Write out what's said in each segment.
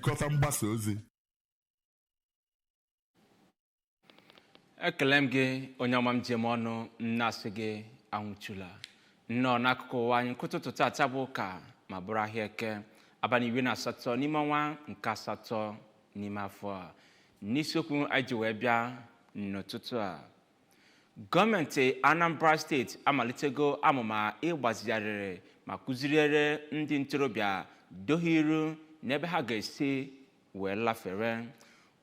nchịkọta mgbasa ozi. Ekele m gị onye ọma m ji eme ọnụ na-asị gị anwụchula nnọọ n'akụkụ ụwa anyị nkụtụtụ tata bụ ụka ma bụrụ ahịa eke abalị 18 n'ime ọnwa nke asatọ n'ime afọ a. N'isiokwu anyị ji wee bịa n'ụtụtụ a, gọọmenti Anambra steeti amalitego amụma ịgbazigharịrị ma kụziriere ndị ntorobịa doghị iru n'ebe ha ga-esi wee lafere.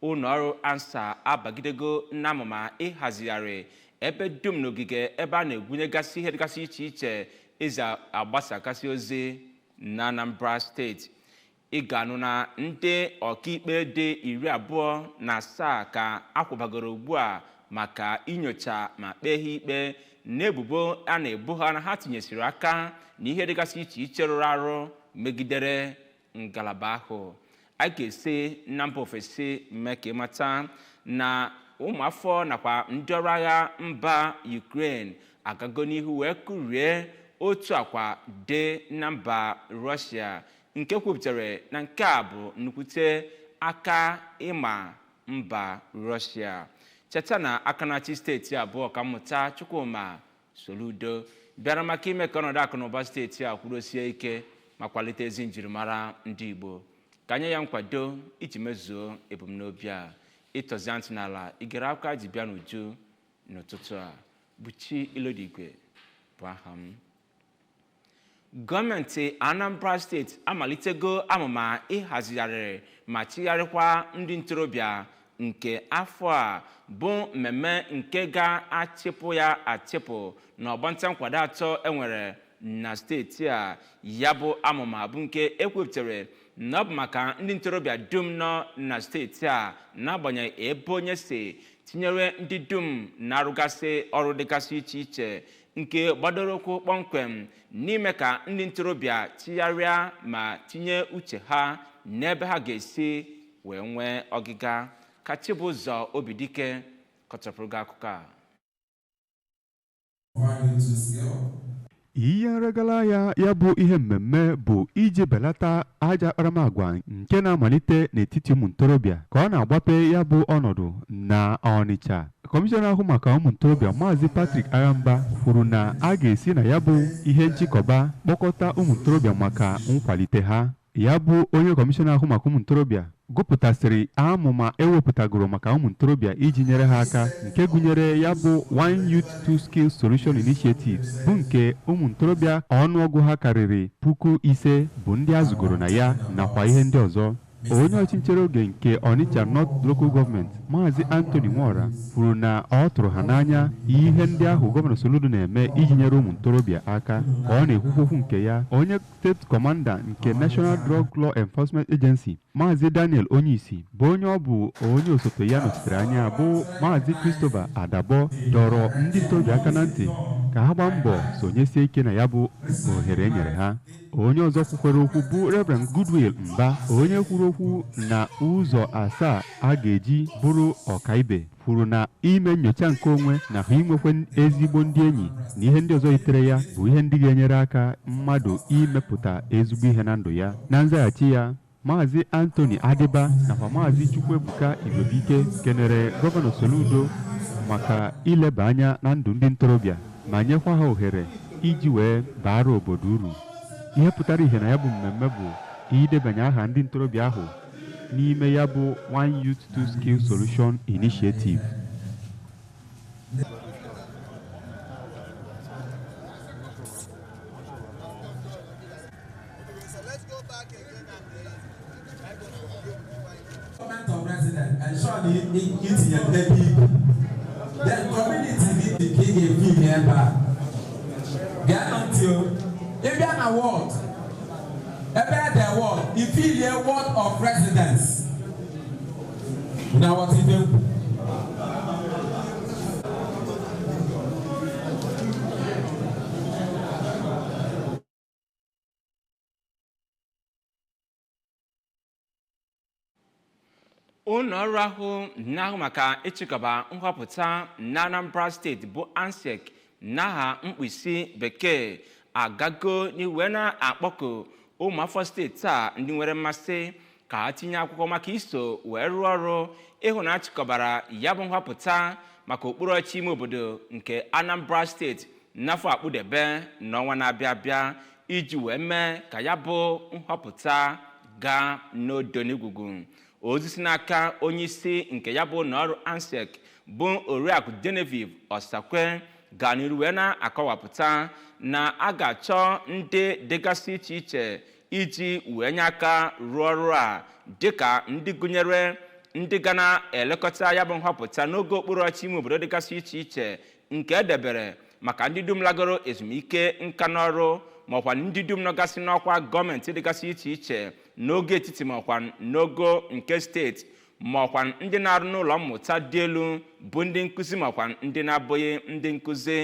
Ụlọ ọrụ ANSA abagidego n'amụma ịhazigharị ebe dum n'ogige ebe a na-egwunyegasị ihe dịgasị iche iche ezi agbasakasị ozi na Anambra steeti. Ị ga-anụ na ndị ọkaikpe dị 27 ka akwụbagoro ugbu a maka inyocha ma kpee ha ikpe n'ebubo a na-ebo ha na ha tinyesiri aka na ihe dịgasị iche iche rụrụ arụ megidere ngalaba ahụ. A ga-esi na mba ofesi mee ka ịmata na ụmụafọ nakwa ndị ọrụ agha mba Ukraine agago n'ihu wee kụrie otu akwa dị na mba Russia nke kwupụtara na nke a bụ nnukwute aka ịma mba Russia. Cheta na aka na-achị steeti abụọ ka mmụta Chukwuma Soludo bịara maka ime ka ọnọdụ akụ na ụba steeti a kwudosie ike ma kwalite ezi njirimara ndị Igbo. Ka nye ya nkwado iji mezuo ebumnobi a. Ịtọzi ntị n'ala igere aka ji bịa n'uju n'ụtụtụ a. Buchi Ilodigwe bụ aha m. Gọọmenti Anambra steeti amalitego amụma ịhazigharịrị ma chigharịkwa ndị ntorobịa nke afọ a bụ mmemme nke ga-achịpụ ya achịpụ n'ọgbanta nkwado atọ enwere na steeti a. Ya bụ amụma bụ nke ekwupụtara na ọ bụ maka ndị ntorobịa dum nọ na steeti a n'agbanyeghị ebe onye si, tinyere ndị dum na-arụgasị ọrụ dịgasị iche iche nke gbadoro ụkwụ kpọmkwem n'ime ka ndị ntorobịa chigharịa ma tinye uche ha n'ebe ha ga-esi wee nwee ọgịga. Ka Chibụzọ Obidike kọchapụrụ gị akụkọ a. Ihe nregala ya bụ ihe mmemme bụ iji belata ajọ akparamagwa nke na-amalite n'etiti ụmụ ntorobịa ka ọ na-agbape ya bụ ọnọdụ na Ọnịcha. Kọmishọna ahụ maka ụmụ ntorobịa Maazị Patrick Aramba kwuru na a ga-esi na ya bụ ihe nchịkọba kpọkọta ụmụ ntorobịa maka nkwalite ha. Ya bụ onye kọmishọna ahụ maka ụmụ ntorobịa gụpụtasịrị amụma ewepụtagoro maka ụmụ ntorobịa iji nyere ha aka nke gụnyere ya bụ One Youth Two Skills Solution Initiative bụ nke ụmụ ntorobịa ọnụọgụ ha karịrị 5,000 bụ ndị a zụgoro na ya nakwa ihe ndị ọzọ. Onye ọchịnchere oge nke Onitsha North Local Government Maazị Anthony Nwora kwuru na ọ tụrụ ha n'anya ihe ndị ahụ Gọvanọ Soludo na-eme iji nyere ụmụ ntorobịa aka ka ọ na-ekwukwu nke ya. Onye steeti kọmanda nke National Drug Law Enforcement Agency Maazị Daniel Onyeisi bụ onye ọ bụ onye osote ya nọchitere anya bụ Maazị Christopher Adabo dọrọ ndị ntorobịa aka na ntị ka ha gbaa mbọ sonyesie ike na ya bụ ohere enyere ha. Onye ọzọ kwukwere okwu bụ Reverend Goodwill Mba, onye kwuru okwu na ụzọ 7 a ga-eji bụrụ ọkaibe, kwuru na ime nyocha nke onwe na ha inwekwe ezigbo ndị enyi na ihe ndị ọzọ yitere ya bụ ihe ndị ga-enyere aka mmadụ imepụta ezigbo ihe na ndụ ya. Na nzaghachi ya, Maazị Anthony Adiba nakwa Maazị Chukwuebuka Igwebike kenere Gọvanọ Soludo maka ileba anya na ndụ ndị ntorobịa ma nyekwa ha ohere iji wee baara obodo uru. Ihe pụtara ihe na ya bụ mmemme bụ idebanye aha ndị ntorobịa ahụ n'ime ya bụ One Youth Two Skills Solution Initiative. If you are award, about the award, if you are award of residence, now what you do? Ụlọ ọrụ ahụ na-ahụ maka ịchịkọba nhọpụta na Anambra steeti bụ ANSEC n'aha mkpịsị bekee agago n'iwe na-akpọku ụmụafọ steeti a ndị nwere mmasị ka ha tinye akwụkwọ maka iso wee rụọ ọrụ ịhụ na achịkọbara ya bụ nhọpụta maka okpuru ọchị ime obodo nke Anambra steeti n'afọ akpụdebe n'ọnwa na-abịa abịa iji wee mee ka ya bụ nhọpụta gaa n'odo n'igugu. Ozi si n'aka onye isi nke ya bụ ụlọọrụ ANSEC bụ Oriakụ Genevieve Osakwe gaa n'iru wee na-akọwapụta na a ga-achọ ndị dịgasị iche iche iji wee nye aka rụọ ọrụ a dịka ndị gụnyere ndị ga na-elekọta ya bụ nhọpụta n'oge okpuru ọchị ime obodo dịgasị iche iche nke edebere maka ndị dum lagoro ezumike nka n'ọrụ maọkwa ndị dum nọgasị n'ọkwa gọọmenti dịgasị iche iche n'oge etiti maọkwa n'ogo nke steeti maọkwa ndị na-arụ n'ụlọ mmụta dị elu bụ ndị nkụzi maọkwa ndị na-abụghị ndị nkụzi,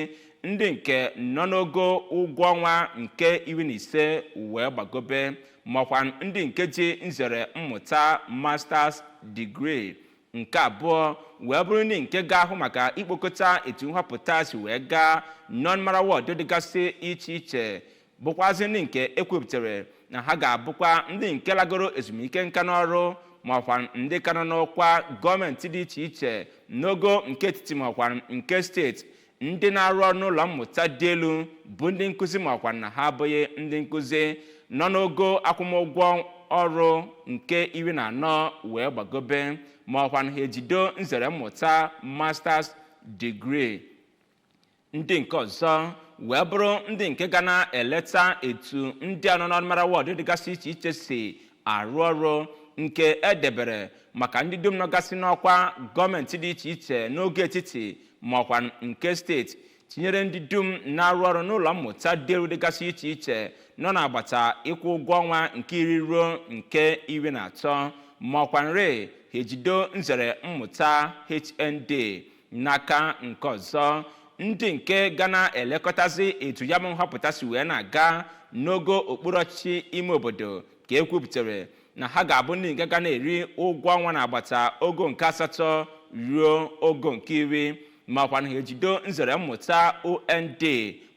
ndị nke nọ n'ogo ụgwọ ọnwa nke 15 wee gbagobe maọkwa ndị nke ji nzere mmụta masters degree. Nke abụọ wee bụrụ ndị nke ga-ahụ maka ikpokọta etu nhọpụta si wee gaa non-mara wọdụ dịgasị iche iche bụkwazị ndị nke ekwupụtara na ha ga-abụkwa ndị nke lagoro ezumike nka n'ọrụ maọkwa ndị ka nọ n'ọkwa gọọmenti dị iche iche n'ogo nke etiti maọkwa nke steeti, ndị na-arụ ọrụ n'ụlọ mmụta dị elu bụ ndị nkụzi maọkwa na ha abụghị ndị nkụzi nọ n'ogo akwụmụgwọ ọrụ nke 14 wee gbagobe maọkwa na ha ejido nzere mmụta masters degree. Ndị nke ọzọ wee bụrụ ndị nke ga na-eleta etu ndị anọ n'ọmara wọdụ dịgasị iche iche si arụ ọrụ nke edebere maka ndị dum nọgasị n'ọkwa gọọmenti dị iche iche n'oge etiti maọkwa nke steeti, tinyere ndị dum na-arụ ọrụ n'ụlọ mmụta dị elu dịgasị iche iche nọ n'agbata ịkwụ ụgwọ ọnwa nke 10 ruo nke 13 maọkwa nre ha ejido nzere mmụta HND. N'aka nke ọzọ, ndị nke ga na-elekọtazi etu ya bụ nhọpụta si wee na-aga n'ogo okpuru ọchịchị ime obodo ka ekwupụtara na ha ga-abụ ndị nke ga na-eri ụgwọ ọnwa n'agbata ogo nke 8 ruo ogo nke 10 maọkwa na ha ejido nzere mmụta OND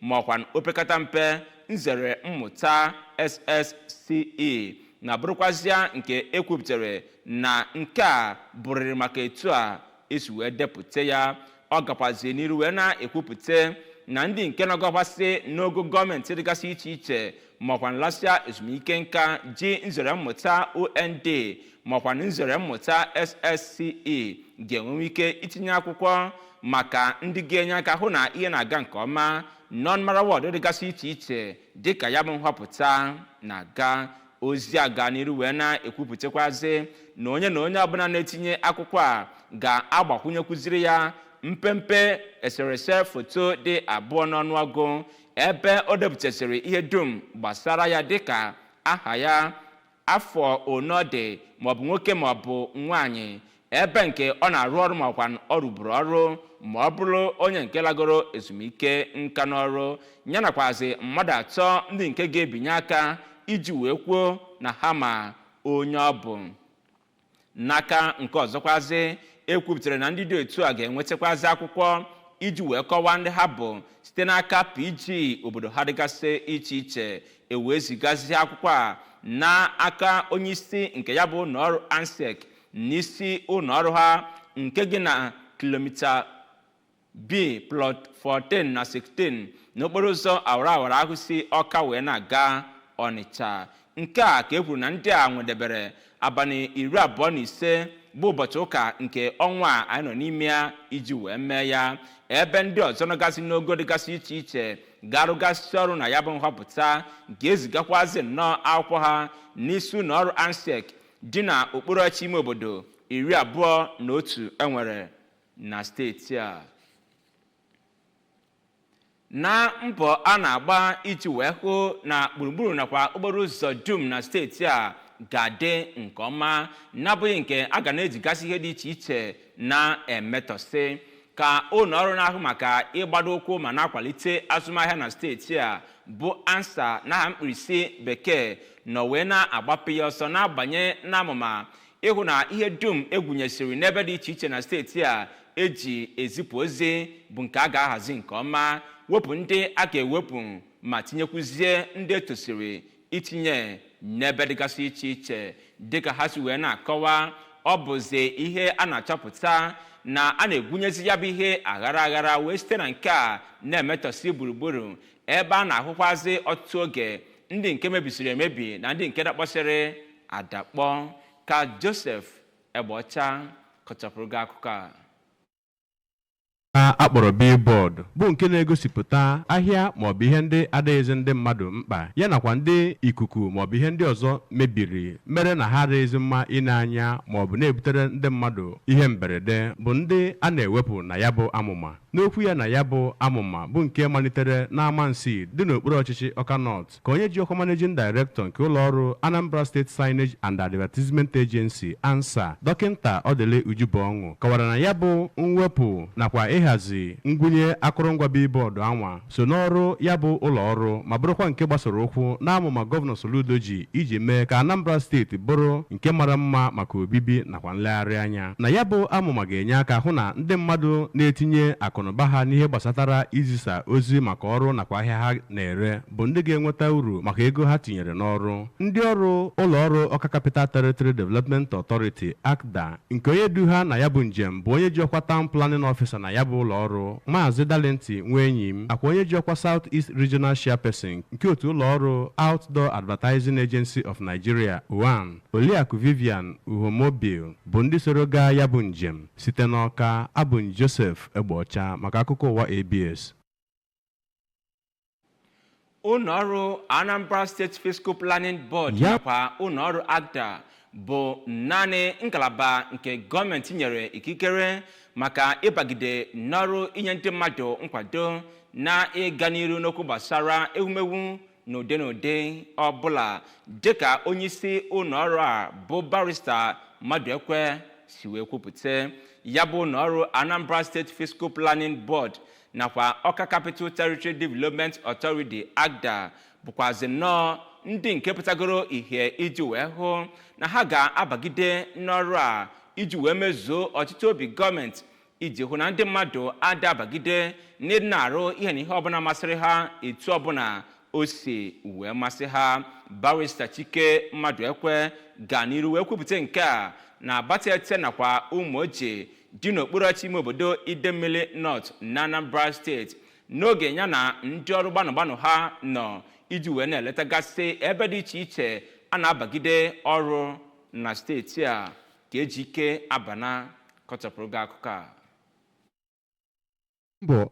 maọkwa opekata mpe nzere mmụta SSCE na bụrụkwazịa nke ekwupụtara na nke a bụrịrị maka etu a esi wee depụta ya. Ọ gakwazie n'iru wee na-ekwupụta na ndị nke nọgọkwasị n'ogo gọọmenti dịgasị iche iche maọkwa nlasịa ezumike nka ji nzere mmụta OND maọkwa nzere mmụta SSCE ga-enwe ike itinye akwụkwọ maka ndị ga-enye aka hụ na ihe na-aga nke ọma non-mara wọdụ dịgasị iche iche dịka ya bụ nhọpụta na-aga. Ozi a gaa n'iru wee na-ekwupụtakwazi na onye ọbụla na-etinye akwụkwọ a ga-agbakwunyekwuziri ya mpempe eserese foto dị 2 n'ọnụọgụ ebe o depụtasịrị ihe dum gbasara ya dịka aha ya, afọ one ọ dị maọbụ nwoke maọbụ nwaanyị, ebe nke ọ na-arụ ọrụ maọkwa ọ rụburu ọrụ ma ọ bụrụ onye nke lagoro ezumike nka n'ọrụ, ya nakwazi mmadụ 3 ndị nke ga-ebinye aka iji wee kwuo na ha ma onye ọ bụ. N'aka nke ọzọkwazi ekwupụtara na ndị dị otu a ga-enwetakwazi akwụkwọ iji wee kọwaa ndị ha bụ site n'aka PG obodo ha dịgasị iche iche, ewee zigazie akwụkwọ a n'aka onye isi nke ya bụ ụlọọrụ ANSEC n'isi ụlọọrụ ha nke gị na kilomita B plot 14 na 16 n'okporo ụzọ awara ahụ si Ọka wee na-aga Ọnịcha. Nke a ka e kwuru na ndị a nwedebere abalị 25 bụ ụbọchị ụka nke ọnwa a anyị nọ n'ime ya iji wee mee ya, ebe ndị ọzọ nọgasị n'ogo dịgasị iche iche ga-arụgasị ọrụ na ya bụ nhọpụta ga-ezigakwazi nnọọ akwụkwọ ha n'isi ụlọọrụ ANSEC dị na okpuru ọchịchị ime obodo 21 enwere na steeti a. Na mbọ a na-agba iji wee hụ na gburugburu nakwa okporo ụzọ dum na steeti a ga-adị nke ọma n'abụghị nke a ga na-ejigasị ihe dị iche iche na-emetọsị, ka ụlọọrụ na-ahụ maka ịgbado ụkwụ ma na-akwalite azụmahịa na steeti a bụ ANSA n'aha mkpirisi bekee nọ wee na-agbapụ ya ọsọ na-abanye n'amụma ịhụ na ihe dum egwunyesịrị n'ebe dị iche iche na steeti a eji ezipụ ozi bụ nke a ga-ahazi nke ọma, wepụ ndị a ga-ewepụ ma tinyekwuzie ndị etosiri itinye n'ebe dịgasị iche iche dịka ha si wee na-akọwa ọ bụzi ihe a na-achọpụta na a na-egwunyezi ya bụ ihe aghara aghara wee site na nke a na-emetọsi gburugburu ebe a na-ahụkwazi ọtụtụ oge ndị nke mebisiri emebi na ndị nke dakpọsịrị adakpọ ka Joseph Egbeọcha kọchapụrụ gị akụkọ a. akpọrọ billboard bụ nke na-egosipụta ahịa maọbụ ihe ndị adịghịzi ndị mmadụ mkpa ya nakwa ndị ikuku maọbụ ihe ndị ọzọ mebiri mere na ha adịghịzi mma ịne anya maọbụ na-ebutere ndị mmadụ ihe mberede bụ ndị a na-ewepụ na ya bụ amụma. N'okwu ya na ya bụ amụma bụ nke malitere n'Amansi dị n'okpuru ọchịchị Awka North ka onye ji ọkwa managing director nke ụlọọrụ Anambra State Signage and Advertisement Agency ANSA Dọkịnta Odele Ujubọnwụ kọwara na ya bụ mwepụ nakwa ịhazi ngwunye akụrụngwa billboard anwa so n'ọrụ ya bụ ụlọọrụ ma bụrụkwa nke gbasoro ụkwụ n'amụma Gọvanọ Soludo ji iji mee ka Anambra steeti bụrụ nke mara mma maka obibi nakwa nlegharị anya. Na ya bụ amụma ga-enye aka hụ na ndị mmadụ na-etinye akụnụba ha n'ihe gbasatara izisa ozi maka ọrụ nakwa ahịa ha na-ere bụ ndị ga-enweta uru maka ego ha tinyere n'ọrụ. Ndị ọrụ ụlọọrụ Awka Capital Territory Development Authority ACDA nke onye du ha na ya bụ njem bụ onye ji ọkwa Town Planning Officer na ya bụ ụlọọrụ Maazị Dalenti Nwenyim akwa onye ji ọkwa South East Regional Chairperson nke otu ụlọọrụ Outdoor Advertising Agency of Nigeria OAN Oliakụ Vivian Uhomobil bụ ndị soro gaa ya bụ njem. Site n'Awka, abụ m Joseph Egbeọcha maka akụkọ ụwa ABS. Ụlọọrụ Anambra State Fiscal Planning Board nakwa ụlọọrụ ACDA bụ naanị ngalaba nke gọọmenti nyere ikikere maka ịbagide n'ọrụ inye ndị mmadụ nkwado na ịga n'iru n'okwu gbasara ewumewu n'ụdị n'ụdị ọbụla dịka onyeisi ụlọọrụ a bụ barista Maduekwe si wee kwupụta. Ya bụ ụlọọrụ Anambra State Fiscal Planning Board nakwa Awka Capital Territory Development Authority ACDA bụkwazi nnọọ ndị nke pụtagoro ihe iji wee hụ na ha ga-abagide n'ọrụ a iji wee mezuo ọchịchị obi gọọmenti iji hụ na ndị mmadụ adabagide n'ịdị na-arụ ihe na ihe ọbụla masịrị ha etu ọbụla o si wee masị ha. Barrister Chike Maduekwe gaa n'iru wee kwupụta nke a na Abatete nakwa Ụmụoji dị n'okpuru ọchịchị ime obodo Idemmili North na Anambra steeti n'oge ya na ndị ọrụ gbanụgbanụ ha nọ iji wee na-eletagasị ebe dị iche iche a na-abagide ọrụ na steeti a ka Ejike Abana kọchapụrụ gị akụkọ a. mbọ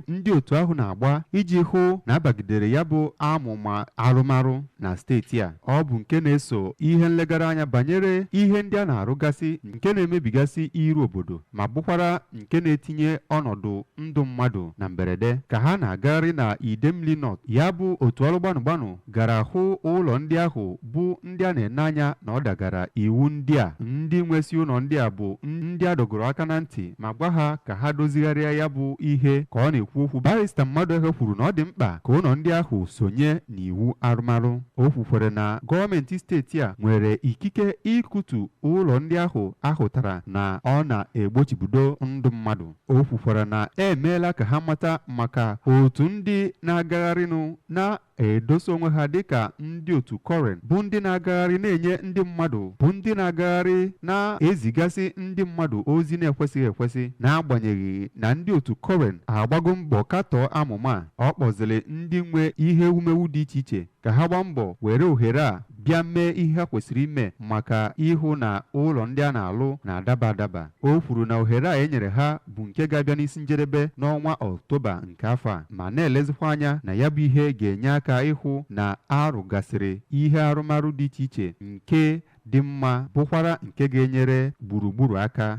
ndị otu ahụ na-agba iji hụ na abagidere ya bụ amụma arụmarụ na steeti a. Ọ bụ nke na-eso ihe nlegara anya banyere ihe ndị a na-arụgasị nke na-emebigasị iru obodo ma bụkwara nke na-etinye ọnọdụ ndụ mmadụ na mberede ka ha na-agagharị na Idemmili North. Ya bụ otu ọrụ gbanụgbanụ gara hụ ụlọ ndị ahụ bụ ndị a na-ene anya na ọ dagara iwu ndị a. Ndị nwesị ụlọ ndị a bụ ndị a dọgoro aka na ntị ma gwa ha ka ha dozigharịa ya bụ ihe ka ọ na-ekwu okwu. Barrister Maduekwe kwuru na ọ dị mkpa ka ụlọ ndị ahụ sonye n'iwu arụmarụ. O kwukwere na gọọmenti steeti a nwere ikike ịkụtu ụlọ ndị ahụ ahụtara na ọ na-egbochibido ndụ mmadụ. O kwukwara na emeela ka ha mata maka otu ndị na-agagharịnụ na-edosa onwe ha dịka ndị otu Koren bụ ndị na-agagharị na-enye ndị mmadụ bụ ndị na-agagharị na-ezigasị ndị mmadụ ozi na-ekwesịghị ekwesị. N'agbanyeghị na ndị otu Koren agbago mbọ katọọ amụma a, ọ kpọziri ndị nwe ihe ewumewu dị iche iche ka ha gbaa mbọ were ohere a bịa mee ihe ha kwesịrị ime maka ịhụ na ụlọ ndị a na-alụ na-adaba adaba. O kwuru na ohere a enyere ha bụ nke ga-abịa n'isi njedebe n'ọnwa Ọktoba nke afọ a ma na-elezikwa anya na ya bụ ihe ga-enye aka ịhụ na arụgasịrị ihe arụmarụ dị iche iche nke dị mma bụkwara nke ga-enyere gburugburu aka.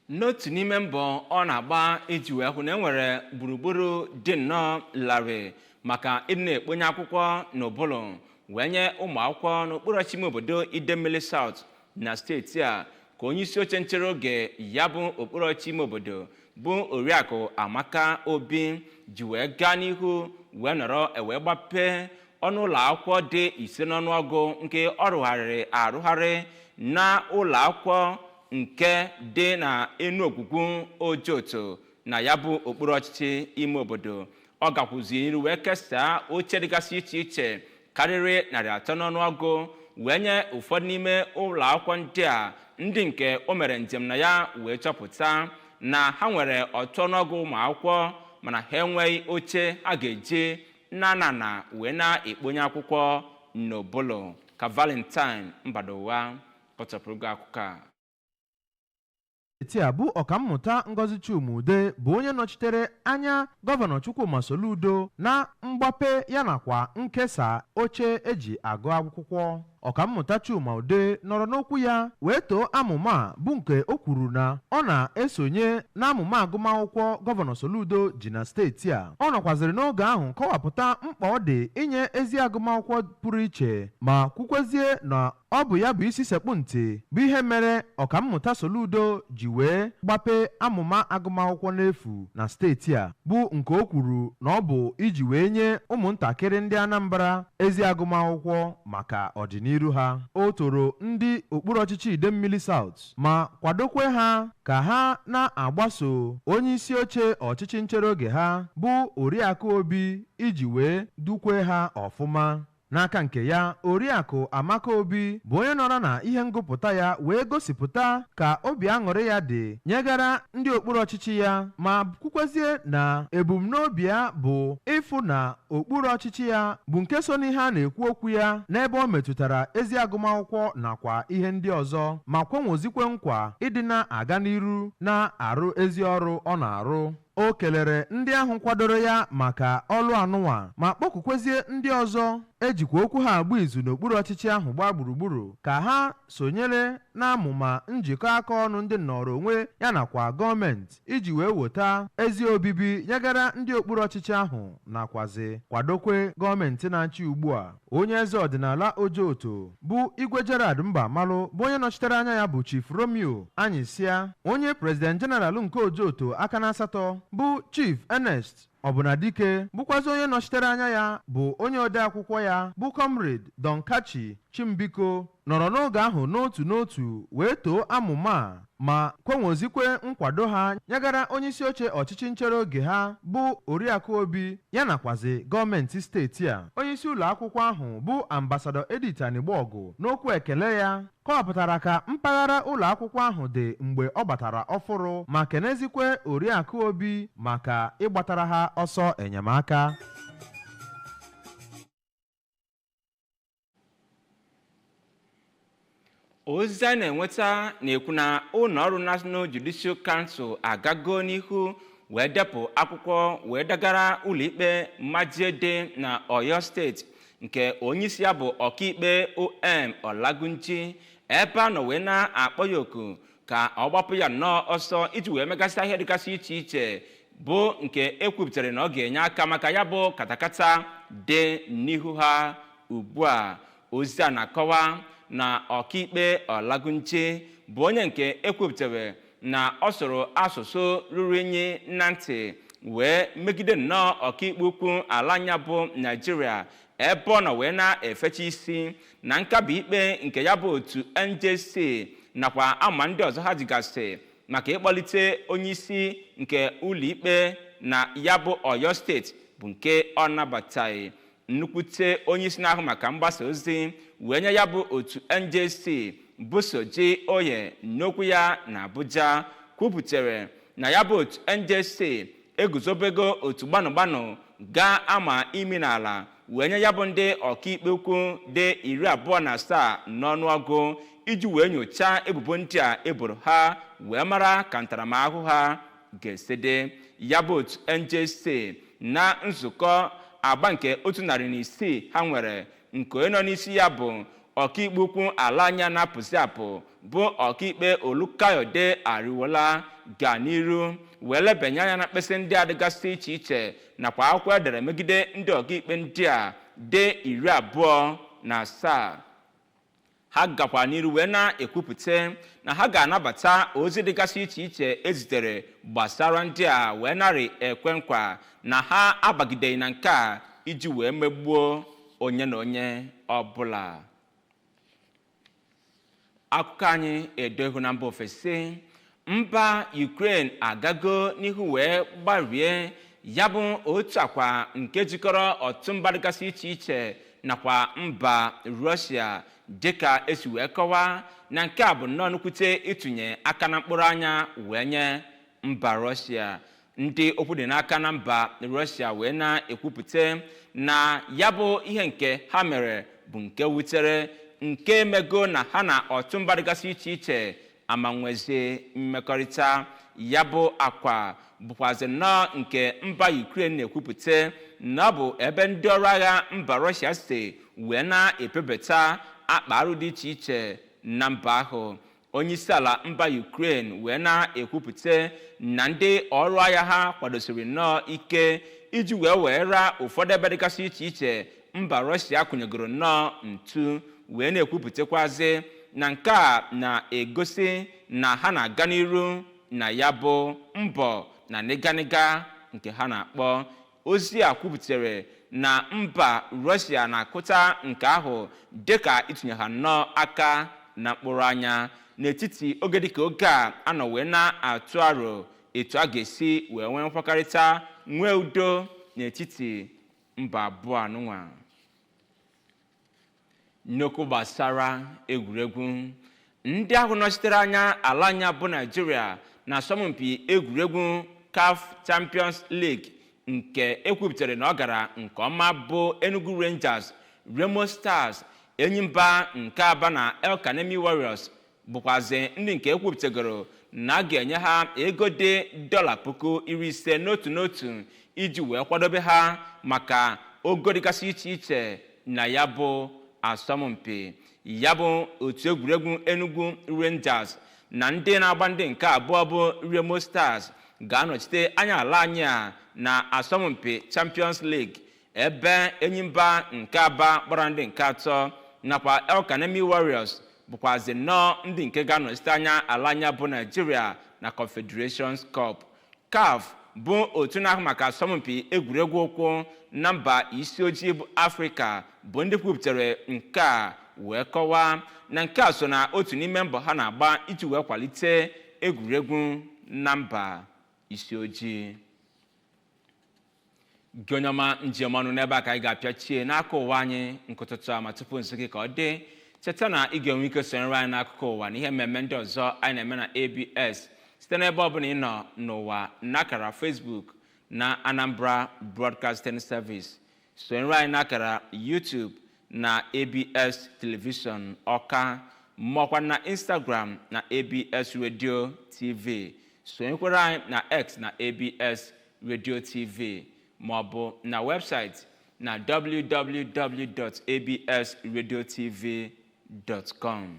N'otu n'ime mbọ ọ na-agba iji wee hụ na enwere gburugburu dị nnọọ larịị maka ịdị na-ekponye akwụkwọ n'ụbụrụ wee nye ụmụ akwụkwọ n'okpuru ọchịchị ime obodo Idemmili South na steeti a ka onye isi oche nchere oge ya bụ okpuru ọchịchị ime obodo bụ Oriakụ Amaka Obi ji wee gaa n'ihu wee nọrọ wee gbapee ọnụ ụlọ akwụkwọ dị 5 n'ọnụọgụ nke ọ rụgharịrị arụgharị na ụlọ akwụkwọ nke dị na Enuogwugwu Ojoto na ya bụ okpuru ọchịchị ime obodo. ọ gakwuzi n'iru wee kesaa oche dịgasị iche iche karịrị 300 n'ọnụọgụ wee nye ụfọdụ n'ime ụlọ akwụkwọ ndị a ndị nke o mere njem na ya wee chọpụta na ha nwere ọtụtụ ọnụọgụ ụmụ akwụkwọ mana ha enweghị oche a ga-eji na wee na-ekponye akwụkwọ n'obolo ka Valentine Mbadowa kọchapụrụ akụkọ a. Eti a bụ ọkammụta Ngozi Chumude bụ onye nọchitere anya gọvanọ Chukwuma Soludo na mgbape ya nakwa nkesa oche eji agụ akwụkwọ. Ọkammụta Chumude nọrọ n'okwu ya wee too amụma bụ nke o kwuru na ọ na-esonye n'amụma agụmakwụkwọ gọvanọ Soludo ji na steeti a. Ọ nọkwaziri n'oge ahụ kọwapụta mkpa ọ dị inye ezi agụmakwụkwọ pụrụ iche ma kwukwezie na ọ bụ ya bụ isi sekpụ ntị bụ ihe mere ọkammụta Soludo ji wee gbape amụma agụmakwụkwọ n'efu na steeti a bụ nke o kwuru na ọ bụ iji wee nye ụmụntakịrị ndị Anambra ezi agụmakwụkwọ maka ọdịnihu ha. O toro ndị okpuru ọchịchị Idemmili South ma kwadokwe ha ka ha na-agbaso onye isi oche ọchịchị nchere oge ha bụ Oriakụ Obi iji wee dukwe ha ọfụma. N'aka nke ya, Oriakụ Amaka Obi bụ onye nọrọ na ihe ngụpụta ya wee gosipụta ka obi aṅụrị ya dị nyegara ndị okpuru ọchịchị ya ma kwukwezie na ebumnobi ya bụ ịfụ na okpuru ọchịchị ya bụ nke so n'ihe a na-ekwu okwu ya n'ebe ọ metụtara ezi agụmakwụkwọ nakwa ihe ndị ọzọ ma kwenwozikwe nkwa ịdị na-aga n'iru na-arụ ezi ọrụ ọ na-arụ. O kelere ndị ahụ kwadoro ya maka ọlụ anụnwa ma kpọkukwezie ndị ọzọ ejikwa okwu ha agba izu n'okpuru ọchịchị ahụ gbaa gburugburu ka ha sonyere n'amụma njikọ aka ọnụ ndị nnọrọ onwe ya nakwa gọọmenti iji wee weta ezi obibi nyegara ndị okpuru ọchịchị ahụ nakwazi kwadokwe gọọmenti na-achị ugbu a. Onye eze ọdịnala Ojoto bụ Igwe Gerard Mbamalụ bụ onye nọchitere anya ya bụ Chief Romeo Anyịsịa. Onye President General nke Ojoto aka na asatọ bụ Chief Ernest Ọbụnadike bụkwazi onye nọchitere anya ya bụ onye ode akwụkwọ ya bụ Comrade Donkachi Chimbiko nọrọ n'oge ahụ n'otu wee too amụma ma kwenwozikwe nkwado ha nyegara onye isi oche ọchịchị nchere oge ha bụ Oriakụ Obi ya nakwazi gọọmenti steeti a. Onye isi ụlọ akwụkwọ ahụ bụ Ambassador Edith Anigbogu n'okwu ekele ya kọwapụtara ka mpaghara ụlọ akwụkwọ ahụ dị mgbe ọ batara ọfụrụ ma kenezikwe Oriakụ Obi maka ịgbatara ha ọsọ enyemaka. Ozi a na-enweta na-ekwu na ụlọọrụ National Judicial Council agago n'ihu wee depụ akwụkwọ wee dagara ụlọikpe Majiede na Oyo steeti nke onyeisi ya bụ ọkaikpe O.M. Olagunji ebe a nọ wee na-akpọ ya oku ka ọ gbapụ ya nnọọ ọsọ iji wee megasị ihe dịgasị iche iche bụ nke ekwupụtara na ọ ga-enye aka maka ya bụ katakata dị n'ihu ha ugbu a. Ozi a na-akọwa na ọkaikpe Olagunji bụ onye nke ekwupụtara na ọ sụrụ asụsụ ruru unyi na ntị wee megide nnọọ ọkaikpe ukwu ala anya bụ Nigeria ebe ọ nọ wee na-efecha isi na nkabi ikpe nke ya bụ otu NJC nakwa ama ndị ọzọ ha jigasị maka ịkpọlite onye isi nke ụlọikpe na ya bụ Oyo steeti bụ nke ọ nabataghị. Nnukwute onye isi na-ahụ maka mgbasa ozi wee nye ya bụ otu NJC bụ Soji Oye n'okwu ya na Abuja kwupụtara na ya bụ otu NJC eguzobego otu gbanụ ga-ama imi n'ala wee nye ya bụ ndị ọkaikpe ukwu dị 27 n'ọnụọgụ iji wee nyochaa ebubo ndị a eboro ha wee mara ka ntaramahụhụ ha ga-esede. Ya bụ otu NJC na nzukọ agba nke 106 ha nwere nke onye nọ n'isi ya bụ ọkaikpe ukwu ala anya na-apụzi apụ bụ ọkaikpe Olukayode Ariwola gaa n'iru wee lebanye anya na mkpesa ndị a dịgasị iche iche nakwa akwụkwọ edere megide ndị ọkaikpe ndị a dị 27. Ha gakwa n'iru wee na-ekwupụta na ha ga-anabata ozi dịgasị iche iche ezitere gbasara ndị a wee narị ekwe nkwa na ha abagideghị na nke a iji wee megbuo onye na onye ọbụla. Akụkọ anyị edoghị na mba ofesi. Mba Ukraine agago n'ihu wee gbarie ya bụ otu akwa nke jikọrọ otu mba dịgasị iche iche nakwa mba Russia dịka esi wee kọwaa na nke a bụ nnọọ nnukwute ịtụnye aka na mkpụrụ anya wee nye mba Russia. Ndị okwu dị n'aka na mba Russia wee na-ekwupụta na ya bụ ihe nke ha mere bụ nke wutere, nke mego na ha na otu mba dịgasị iche iche ama nwezie mmekọrịta. Ya bụ akwa bụkwazi nnọọ nke mba Ukraine na-ekwupụta na ọ bụ ebe ndị ọrụ agha mba Russia si wee na-epebata akpa arụ dị iche iche na mba ahụ. Onyeisi ala mba Ukraine wee na-ekwupụta na ndị ọrụ agha ha kwadosiri nnọọ ike iji wee weera ụfọdụ ebe dịgasị iche iche mba Russia kụnyegoro nnọọ ntu, wee na-ekwupụtakwazi na nke a na-egosi na ha na-aga n'iru na ya bụ mbọ na nịganịga nke ha na-akpọ. Ozi a kwuputere na mba Russia na-akụta nke ahụ dịka itinye ha nnọọ aka na mkpụrụ anya n'etiti oge dịka oge a anọ wee na-atụ aro etu a ga-esi wee nwee nkwekọrịta nwee udo n'etiti mba abụọ anụnwa. N'okwu gbasara egwuregwu, ndị ahụ nọchitere anya ala anya bụ Nigeria na asọmpi egwuregwu CAF Champions League nke ekwupụtara na ọ gara nke ọma bụ Enugu Rangers, Remo Stars, Enyimba nke Aba na El Kanemi Warriors bụkwazi ndị nke ekwupụtagoro na a ga-enye ha ego dị $50,000 n'otu n'otu iji wee kwadobe ha maka ogo dịgasị iche iche na ya bụ asọmpi. Ya bụ otu egwuregwu Enugu Rangers na ndị na-agba ndị nke abụọ bụ Remo Stars ga-anọchite anya ala anyị a na asọmpi Champions League, ebe Enyimba nke Aba gbara ndị nke atọ nakwa El Kanemi Warriors bụkwazi nnọọ ndị nke ga-anọchite anya ala anya bụ Nigeria na Confederations Cup. CAF bụ otu na-ahụ maka asọmpi egwuregwu ụkwụ na mba isi ojii bụ Afrịka bụ ndị kwupụtara nke a wee kọwaa na nke a so na otu n'ime mbọ ha na-agba iji wee kwalite egwuregwu na mba isi ojii. Gị onye ọma njem ọnụ n'ebe a ka anyị ga-apịachie n'aka ụwa anyị nkụtụtụ a, ma tupu nso gị ka ọ dị, cheta na ị ga-enwe ike sonyere anyị n'akụkọ ụwa na ihe mmemme ndị ọzọ anyị na-eme na ABS site n'ebe ọ bụla ị nọ n'ụwa n'akara Facebook na Anambra Broadcasting Service. Sonyere anyị n'akara YouTube na ABS Television Ọka, maọkwa na Instagram na ABS Radio TV. Sonyekwara anyị na X na ABS Radio TV, maọbụ na webụsaịtị na www.absradiotv.com.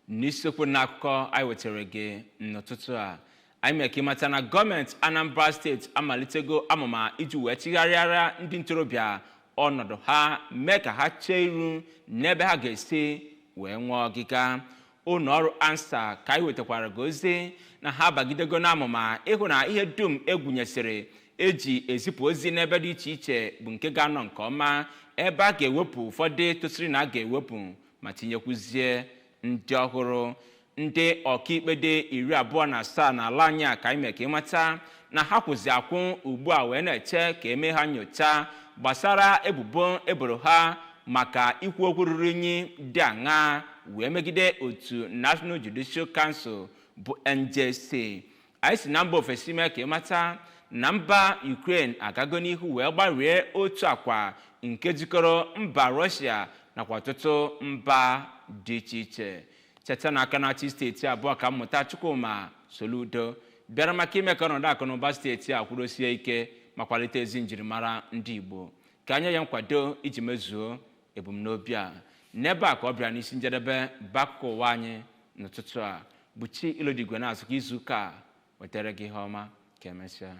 N'isiokwu n'akụkọ anyị wetara gị n'ụtụtụ a, anyị mere ka ịmata na gọọmenti Anambra steeti amalitego amụma iji wee chigharịara ndị ntorobịa ọnọdụ ha, mee ka ha chee iru n'ebe ha ga-esi wee nwee ọgịga. Ụlọ ọrụ ANSA ka anyị wetakwara gị ozi na ha bagidego n'amụma ịhụ na ihe dum egwunyesịrị eji ezipụ ozi n'ebe dị iche iche bụ nke ga-anọ nke ọma, ebe a ga-ewepụ ụfọdụ tosiri na a ga-ewepụ ma tinyekwuzie ndị ọhụrụ. Ndị ọkaikpe dị 27 n'ala anyị a ka anyị mere ka ịmata na ha kwụzi akwụ ugbu a wee na-eche ka eme ha nyocha gbasara ebubo eboro ha maka ikwu okwu ruru unyi dị aṅaa wee megide otu National Judicial Council bụ NJC. Anyị si na mba ofesi mee ka ịmata na mba Ukraine agago n'ihu wee gbarie otu akwa nke jikọrọ mba Russia nakwa ọtụtụ mba dị iche iche. Cheta na aka na-achị steeti abụọ ka mmụta Chukwuma Soludo bịara maka ime ka ọnọdụ akụ na ụba steeti a kwudosie ike ma kwalite ezi njirimara ndị Igbo, ka anya ya nkwado iji mezuo ebumnobi a. N'ebe a ka ọ bịara n'isi njedebe bakụkọ ụwa anyị n'ụtụtụ a. Buchi Ilodigwe na-azụka izu ụka wetara gị ihe ọma ka emesịa.